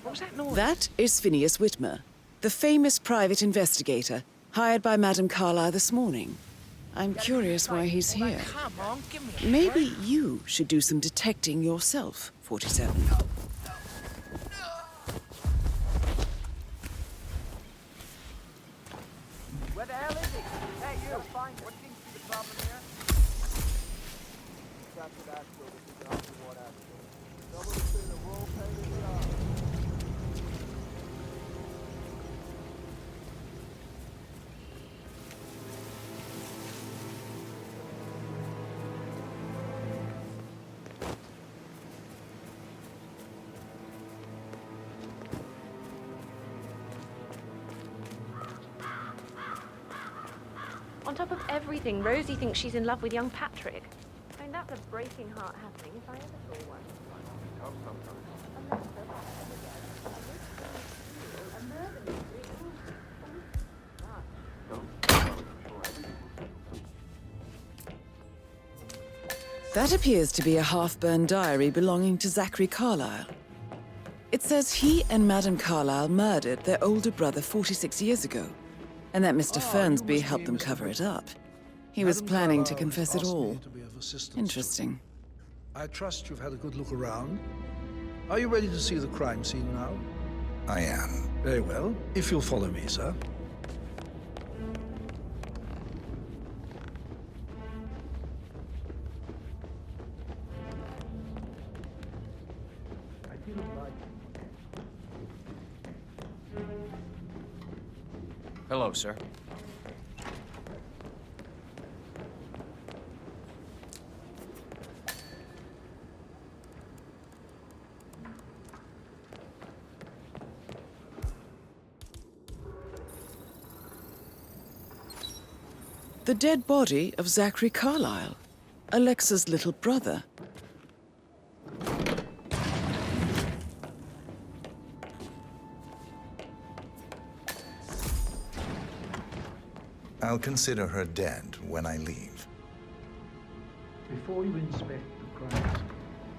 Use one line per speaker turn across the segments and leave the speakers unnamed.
What was that noise?
That is Phineas Whitmer, the famous private investigator hired by Madame Carlyle this morning. I'm curious why he's here.
Come on, give me a
Maybe you should do some detecting yourself, 47.
Where the hell is he? Hey, you! Find what seems to be the problem here? That's what I feel. This is not what I feel. Someone's been a role pain in the eye.
On top of everything, Rosie thinks she's in love with young Patrick. I mean, that's a breaking heart happening if I ever saw one.
That appears to be a half-burned diary belonging to Zachary Carlyle. It says he and Madame Carlyle murdered their older brother 46 years ago, and that Mr. Fernsby helped them cover it up. He was planning to confess it all. Interesting.
I trust you've had a good look around. Are you ready to see the crime scene now?
I am.
Very well. If you'll follow me, sir.
Hello, sir.
The dead body of Zachary Carlyle, Alexa's little brother.
I'll consider her dead when I leave.
Before you inspect the crime scene,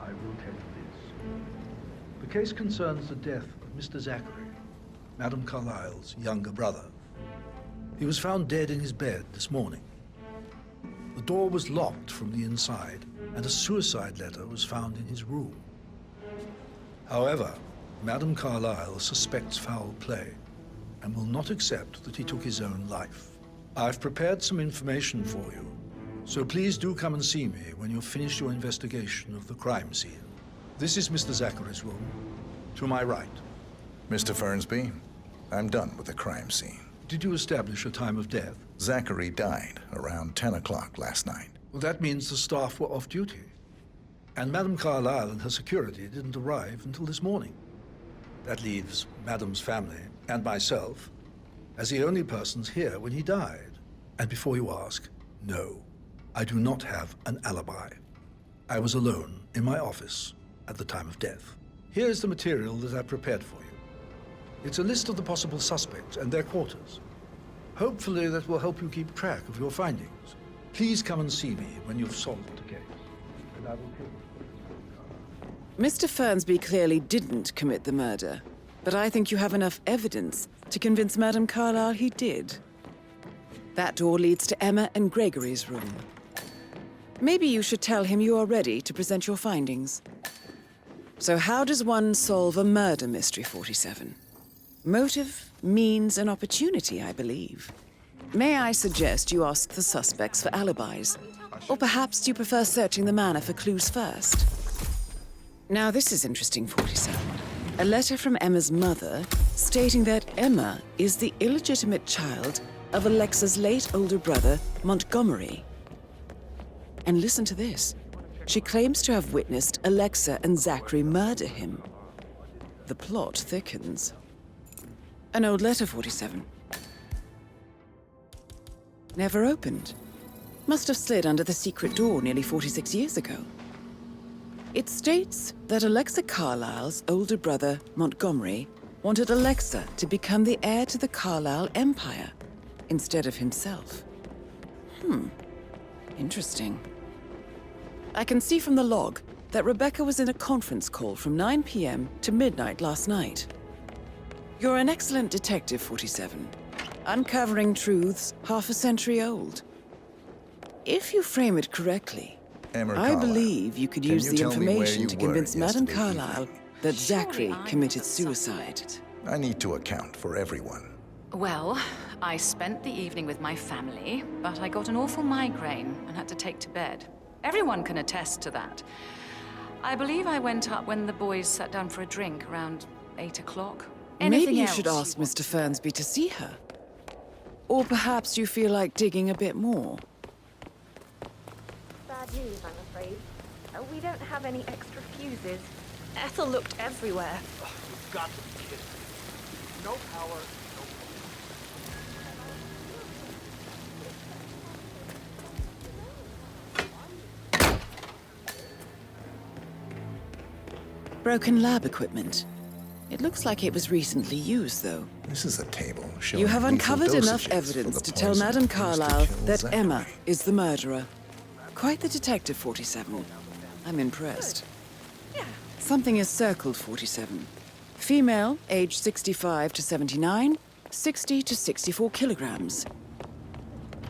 I will tell you this. The case concerns the death of Mr. Zachary, Madame Carlyle's younger brother. He was found dead in his bed this morning. The door was locked from the inside, and a suicide letter was found in his room. However, Madame Carlyle suspects foul play and will not accept that he took his own life. I've prepared some information for you, so please do come and see me when you've finished your investigation of the crime scene. This is Mr. Zachary's room, to my right.
Mr. Fernsby, I'm done with the crime scene.
Did you establish a time of death?
Zachary died around 10 o'clock last night.
Well, that means the staff were off duty. And Madame Carlyle and her security didn't arrive until this morning. That leaves Madame's family and myself as the only persons here when he died. And before you ask, no, I do not have an alibi. I was alone in my office at the time of death. Here's the material that I prepared for you. It's a list of the possible suspects and their quarters. Hopefully that will help you keep track of your findings. Please come and see me when you've solved the case, and I will kill you.
Mr. Fernsby clearly didn't commit the murder, but I think you have enough evidence to convince Madame Carlyle he did. That door leads to Emma and Gregory's room. Maybe you should tell him you are ready to present your findings. So how does one solve a murder mystery, 47? Motive, means, and opportunity, I believe. May I suggest you ask the suspects for alibis? Or perhaps you prefer searching the manor for clues first? Now this is interesting, 47. A letter from Emma's mother stating that Emma is the illegitimate child of Alexa's late older brother, Montgomery. And listen to this. She claims to have witnessed Alexa and Zachary murder him. The plot thickens. An old letter, 47. Never opened. Must have slid under the secret door nearly 46 years ago. It states that Alexa Carlyle's older brother, Montgomery, wanted Alexa to become the heir to the Carlyle Empire instead of himself. Interesting. I can see from the log that Rebecca was in a conference call from 9 p.m. to midnight last night. You're an excellent detective, 47, uncovering truths half a century old. If you frame it correctly,
Emma
I
Carlyle,
believe you could
can
use
you
the
tell me where
information
you
to
were
convince Madame
yesterday
Carlyle
evening?
that
Surely
Zachary
I
committed
must have
suicide.
supplemented.
I need to account for everyone.
Well, I spent the evening with my family, but I got an awful migraine and had to take to bed. Everyone can attest to that. I believe I went up when the boys sat down for a drink around 8 o'clock.
Maybe you should ask Mr. Fernsby to see her. Or perhaps you feel like digging a bit more.
Bad news, I'm afraid. We don't have any extra fuses. Ethel looked everywhere.
You've got to be kidding me. No power, no
Broken lab equipment. It looks like it was recently used, though.
This is a table showing
You have
lethal
uncovered enough
dosages for
evidence
the
to tell
poison
Madame
used to
Carlyle
kill
that
Zachary.
Emma is the murderer. Quite the detective, 47. I'm impressed. Something is circled, 47. Female, age 65 to 79, 60 to 64 kilograms.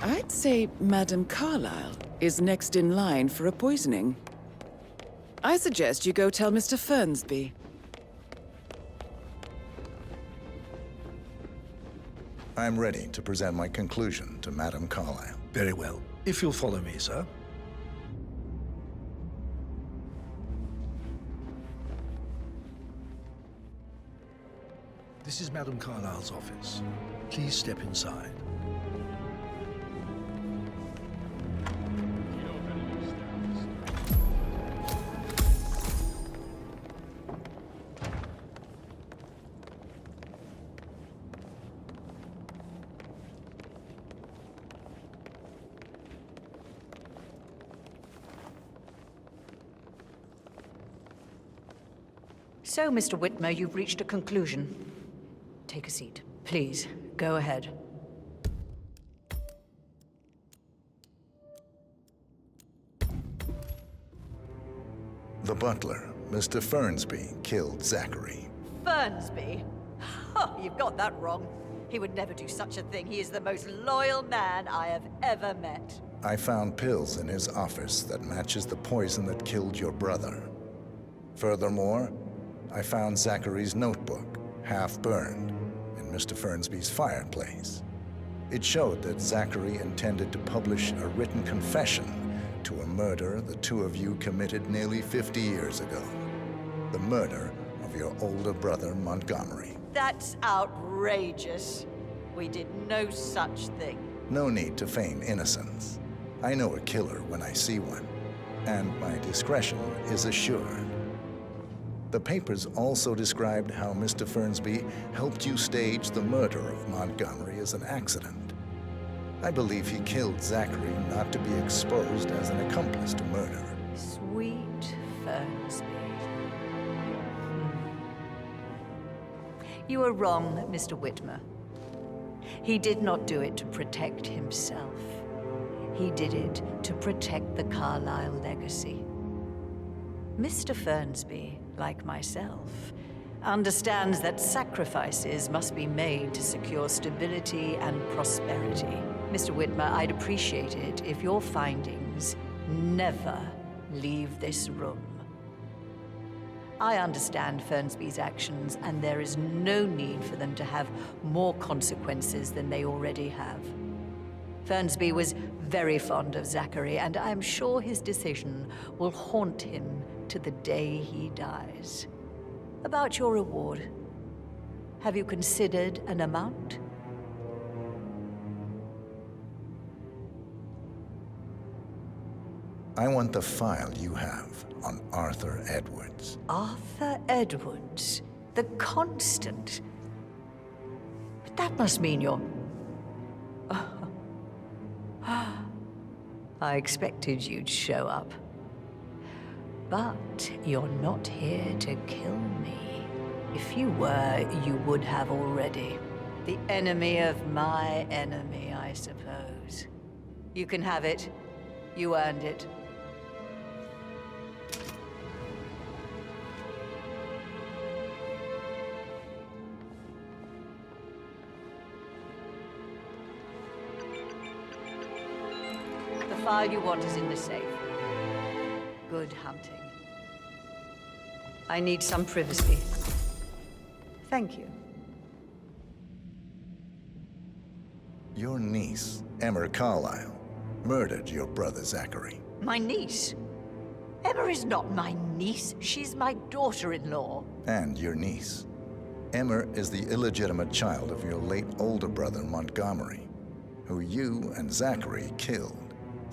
I'd say Madame Carlyle is next in line for a poisoning. I suggest you go tell Mr. Fernsby.
I'm ready to present my conclusion to Madame Carlyle.
Very well. If you'll follow me, sir. This is Madame Carlyle's office. Please step inside.
So, Mr. Whitmer, you've reached a conclusion. Take a seat. Please, go ahead.
The butler, Mr. Fernsby, killed Zachary.
Fernsby? Oh, you've got that wrong. He would never do such a thing. He is the most loyal man I have ever met.
I found pills in his office that matches the poison that killed your brother. Furthermore, I found Zachary's notebook, half burned, in Mr. Fernsby's fireplace. It showed that Zachary intended to publish a written confession to a murder the two of you committed nearly 50 years ago. The murder of your older brother, Montgomery.
That's outrageous. We did no such thing.
No need to feign innocence. I know a killer when I see one, and my discretion is assured. The papers also described how Mr. Fernsby helped you stage the murder of Montgomery as an accident. I believe he killed Zachary not to be exposed as an accomplice to murder.
Sweet Fernsby. You are wrong, Mr. Whitmer. He did not do it to protect himself. He did it to protect the Carlyle legacy. Mr. Fernsby, like myself, understands that sacrifices must be made to secure stability and prosperity. Mr. Whitmer, I'd appreciate it if your findings never leave this room. I understand Fernsby's actions, and there is no need for them to have more consequences than they already have. Fernsby was very fond of Zachary, and I'm sure his decision will haunt him to the day he dies. About your reward, have you considered an amount?
I want the file you have on Arthur Edwards.
Arthur Edwards, the Constant. But that must mean you're... I expected you'd show up. But you're not here to kill me. If you were, you would have already. The enemy of my enemy, I suppose. You can have it. You earned it. file you want is in the safe. Good hunting. I need some privacy. Thank you.
Your niece, Emma Carlyle, murdered your brother Zachary.
My niece? Emma is not my niece. She's my daughter-in-law.
And your niece. Emma is the illegitimate child of your late older brother Montgomery, who you and Zachary killed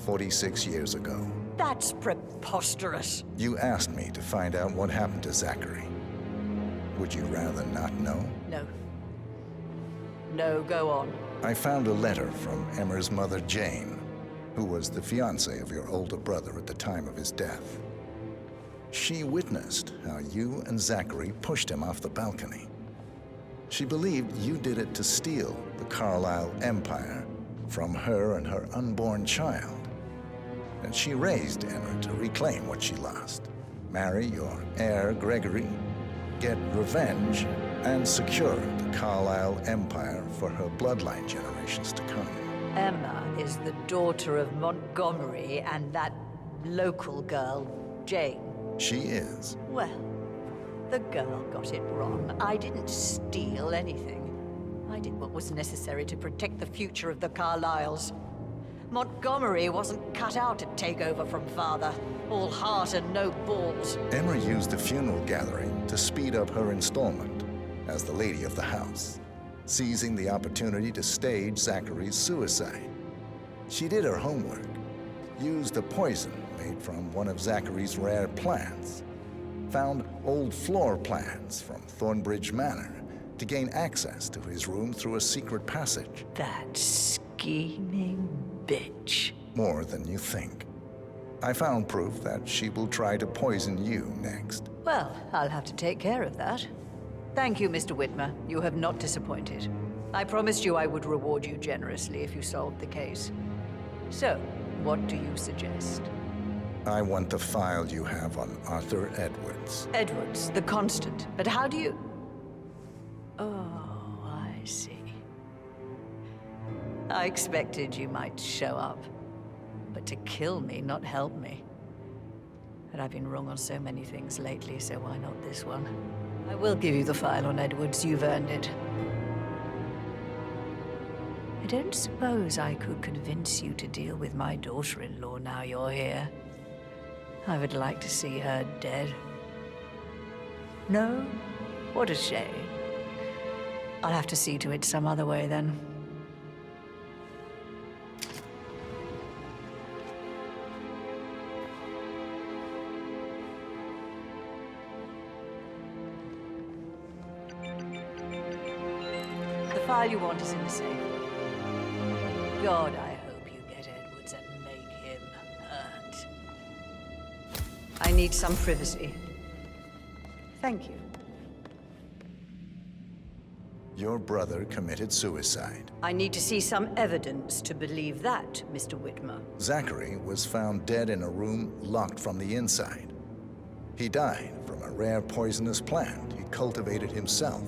46 years ago.
That's preposterous.
You asked me to find out what happened to Zachary. Would you rather not know?
No. No, go on.
I found a letter from Emma's mother, Jane, who was the fiancée of your older brother at the time of his death. She witnessed how you and Zachary pushed him off the balcony. She believed you did it to steal the Carlyle empire from her and her unborn child. And she raised Emma to reclaim what she lost, marry your heir, Gregory, get revenge, and secure the Carlyle empire for her bloodline generations to come.
Emma is the daughter of Montgomery and that local girl, Jane.
She is.
Well, the girl got it wrong. I didn't steal anything. I did what was necessary to protect the future of the Carlyles. Montgomery wasn't cut out to take over from father. All heart and no balls.
Emma used a funeral gathering to speed up her installment as the lady of the house, seizing the opportunity to stage Zachary's suicide. She did her homework, used a poison made from one of Zachary's rare plants, found old floor plans from Thornbridge Manor to gain access to his room through a secret passage.
That scheming bitch.
More than you think. I found proof that she will try to poison you next.
Well, I'll have to take care of that. Thank you, Mr. Whitmer. You have not disappointed. I promised you I would reward you generously if you solved the case. So, what do you suggest?
I want the file you have on Arthur Edwards.
Edwards, the constant. But how do you... Oh, I see. I expected you might show up. But to kill me, not help me. But I've been wrong on so many things lately, so why not this one? I will give you the file on Edwards. You've earned it. I don't suppose I could convince you to deal with my daughter-in-law now you're here. I would like to see her dead. No? What a shame. I'll have to see to it some other way then. The file you want is in the safe. God, I hope you get Edwards and make him hurt. I need some privacy. Thank you.
Your brother committed suicide.
I need to see some evidence to believe that, Mr. Whitmer.
Zachary was found dead in a room locked from the inside. He died from a rare poisonous plant he cultivated himself.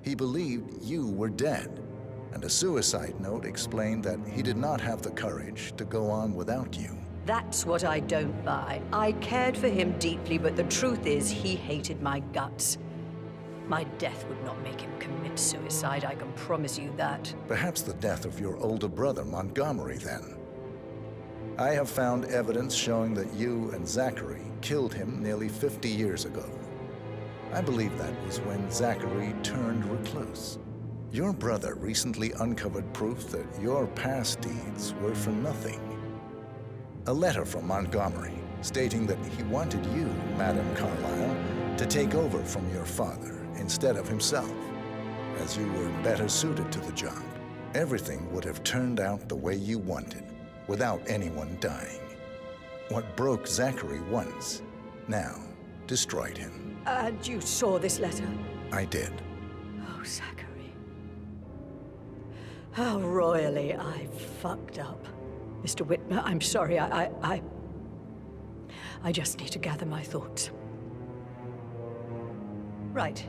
He believed you were dead, and a suicide note explained that he did not have the courage to go on without you.
That's what I don't buy. I cared for him deeply, but the truth is he hated my guts. My death would not make him commit suicide, I can promise you that.
Perhaps the death of your older brother, Montgomery, then. I have found evidence showing that you and Zachary killed him nearly 50 years ago. I believe that was when Zachary turned recluse. Your brother recently uncovered proof that your past deeds were for nothing. A letter from Montgomery stating that he wanted you, Madame Carlyle, to take over from your father instead of himself, as you were better suited to the job. Everything would have turned out the way you wanted, without anyone dying. What broke Zachary once, now destroyed him.
And you saw this letter?
I did.
Oh, Zachary. How royally I fucked up. Mr. Whitmer, I'm sorry, I just need to gather my thoughts. Right.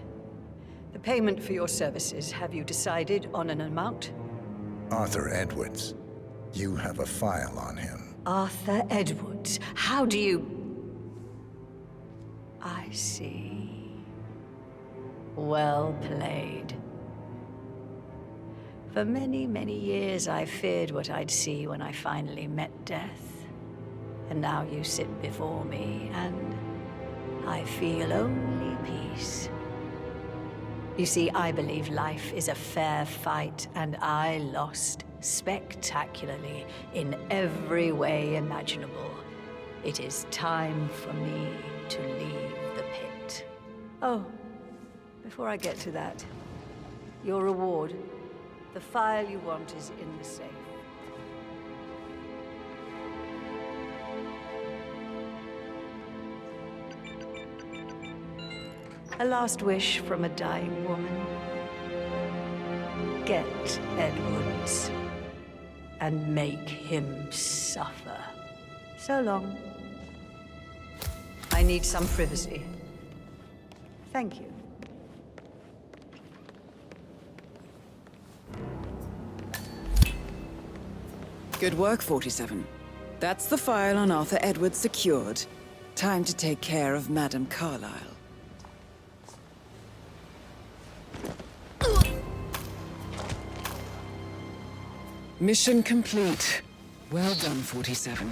The payment for your services, have you decided on an amount?
Arthur Edwards. You have a file on him.
Arthur Edwards. How do you... I see. Well played. For many, many years, I feared what I'd see when I finally met death. And now you sit before me, and I feel only peace. You see, I believe life is a fair fight, and I lost spectacularly in every way imaginable. It is time for me to leave the pit. Oh, before I get to that, your reward. The file you want is in the safe. A last wish from a dying woman. Get Edwards and make him suffer. So long. I need some privacy. Thank you.
Good work, 47. That's the file on Arthur Edwards secured. Time to take care of Madame Carlyle. Mission complete. Well done, 47.